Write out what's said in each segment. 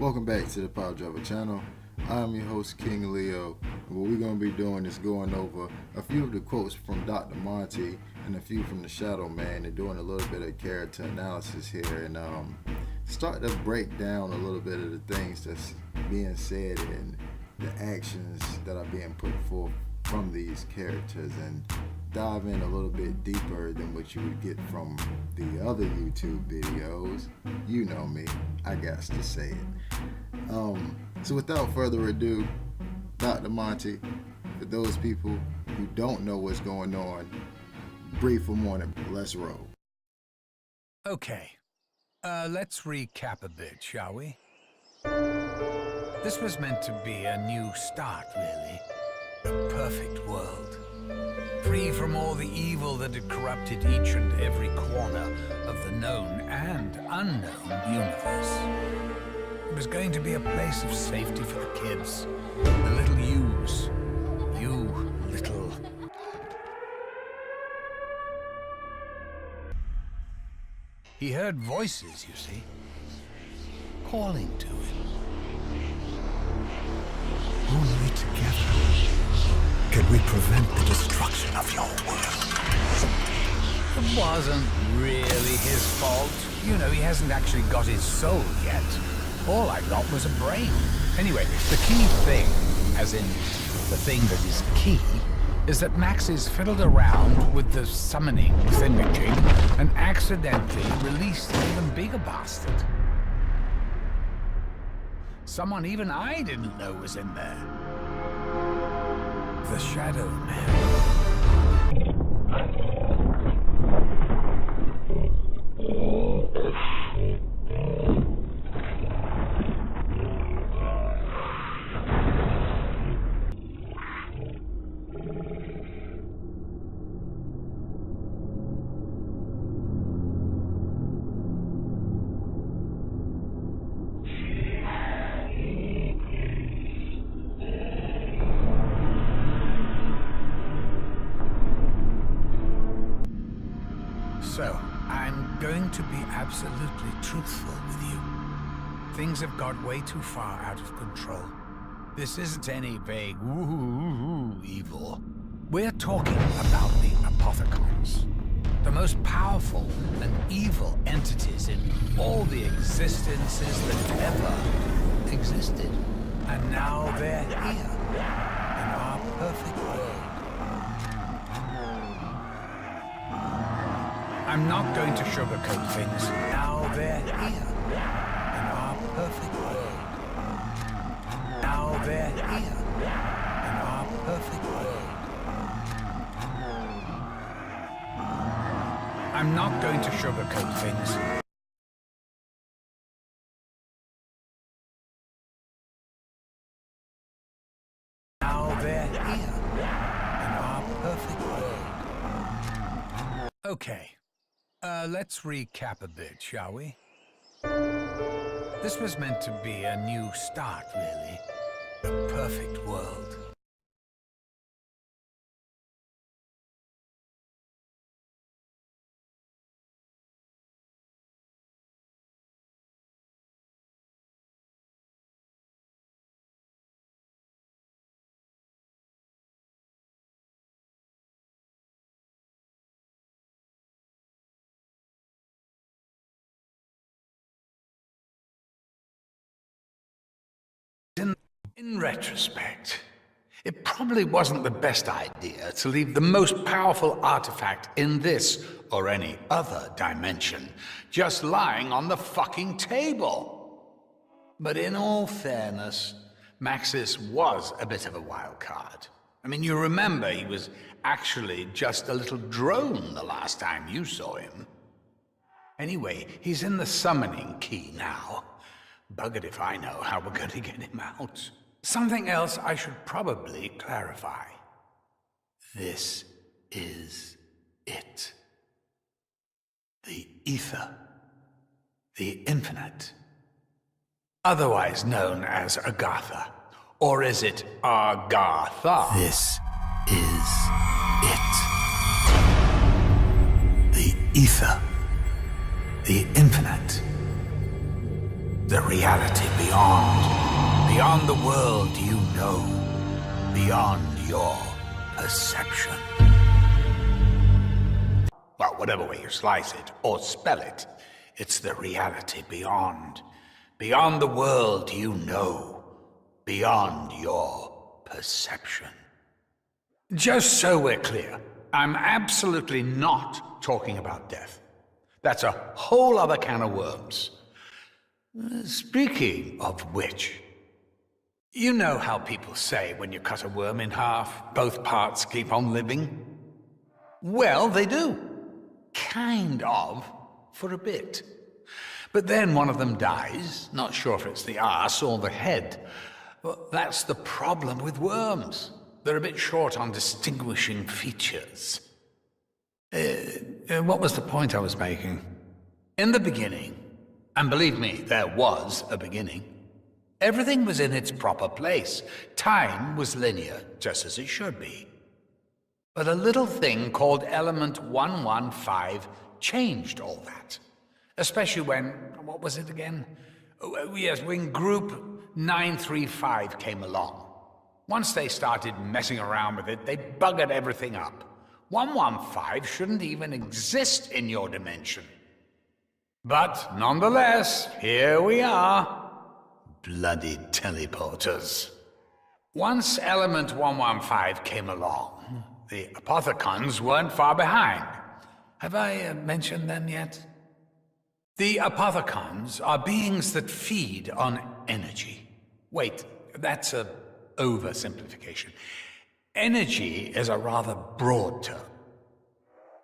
Welcome back to the Piledrivah channel. I'm your host, King Leo, and what we're going to be doing is going over a few of the quotes from Dr. Monty and a few from the Shadow Man, and doing a little bit of character analysis here, and start to break down a little bit of the things that's being said and the actions that are being put forth from these characters, and dive in a little bit deeper than what you would get from the other YouTube videos. You know me, I got to say it. So without further ado, Dr. Monty, for those people who don't know what's going on, brief them on it. Let's roll. Okay, let's recap a bit, shall we? This was meant to be a new start, really. A perfect world. Free from all the evil that had corrupted each and every corner of the known and unknown universe. It was going to be a place of safety for the kids, the little yous. You little... He heard voices, you see, calling to him. Only together can we prevent the destruction of your world. It wasn't really his fault. You know, he hasn't actually got his soul yet. All I got was a brain. Anyway, the key thing, as in the thing that is key, is that Max has fiddled around with the summoning thingamajig and accidentally released an even bigger bastard. Someone even I didn't know was in there. The Shadow Man. So, I'm going to be absolutely truthful with you. Things have got way too far out of control. This isn't any vague woo-hoo evil. We're talking about the Apothecons, the most powerful and evil entities in all the existences that ever existed. And now they're here, in our perfect world. I'm not going to sugarcoat things. Now they're here, in our perfect world. Now they're here, in our perfect world. I'm not going to sugarcoat things. Now they're here, in our perfect world. Okay. Let's recap a bit, shall we? This was meant to be a new start, really. A perfect world. In retrospect, it probably wasn't the best idea to leave the most powerful artifact in this or any other dimension just lying on the fucking table. But in all fairness, Maxis was a bit of a wild card. I mean, you remember he was actually just a little drone the last time you saw him. Anyway, he's in the summoning key now. Buggered if I know how we're going to get him out. Something else I should probably clarify. This is it. The ether. The infinite. Otherwise known as Agartha. Or is it Agartha? This is it. The ether. The infinite. The reality beyond. Beyond the world you know. Beyond your perception. Well, whatever way you slice it, or spell it, it's the reality beyond. Beyond the world you know. Beyond your perception. Just so we're clear, I'm absolutely not talking about death. That's a whole other can of worms. Speaking of which, you know how people say when you cut a worm in half, both parts keep on living? Well, they do. Kind of, for a bit. But then one of them dies, not sure if it's the arse or the head. Well, that's the problem with worms. They're a bit short on distinguishing features. What was the point I was making? In the beginning, and believe me, there was a beginning, everything was in its proper place. Time was linear, just as it should be. But a little thing called element 115 changed all that. Especially when, what was it again? Oh, yes, when group 935 came along. Once they started messing around with it, they buggered everything up. 115 shouldn't even exist in your dimension. But nonetheless, here we are. Bloody teleporters. Once element 115 came along, the Apothicons weren't far behind. Have I mentioned them yet? The Apothicons are beings that feed on energy. Wait, that's a oversimplification. Energy is a rather broad term.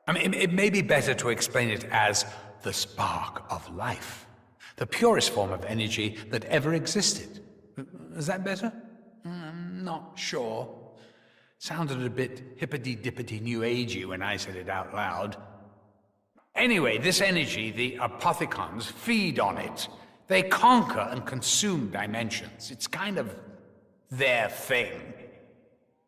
I mean, it may be better to explain it as the spark of life, the purest form of energy that ever existed. Is that better? I'm not sure. Sounded a bit hippity-dippity new agey when I said it out loud. Anyway, this energy, the Apothicons, feed on it. They conquer and consume dimensions. It's kind of their thing.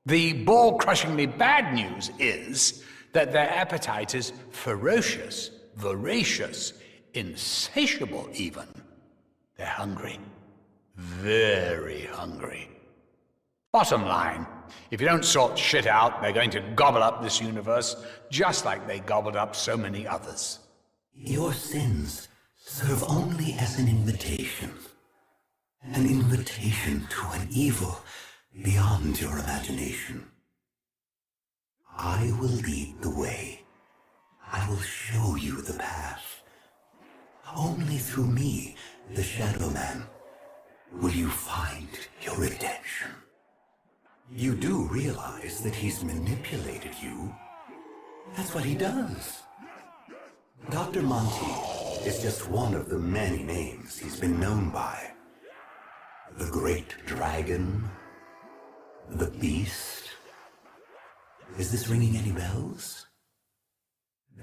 The ball-crushingly bad news is that their appetite is ferocious, voracious, insatiable even. They're hungry. Very hungry. Bottom line, if you don't sort shit out, they're going to gobble up this universe, just like they gobbled up so many others. Your sins serve only as an invitation. An invitation to an evil beyond your imagination. I will lead the way. I will show you the path. Only through me, the Shadow Man, will you find your redemption. You do realize that he's manipulated you. That's what he does. Dr. Monty is just one of the many names he's been known by. The Great Dragon, the Beast. Is this ringing any bells?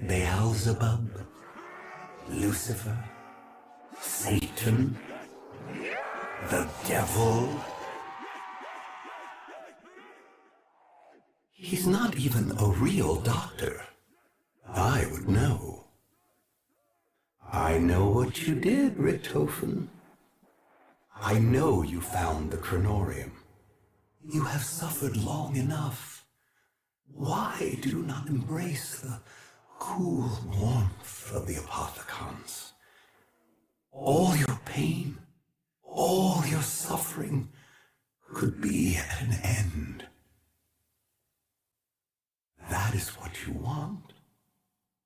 Beelzebub, Lucifer, Satan, the Devil. He's not even a real doctor. I would know. I know what you did, Richtofen. I know you found the Chronorium. You have suffered long enough. Why do you not embrace the cool warmth of the Apothicons? All your pain, all your suffering could be at an end. That is what you want,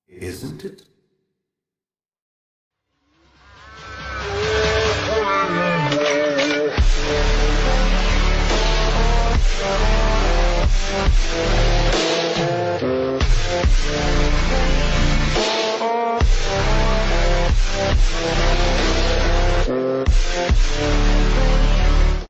isn't it?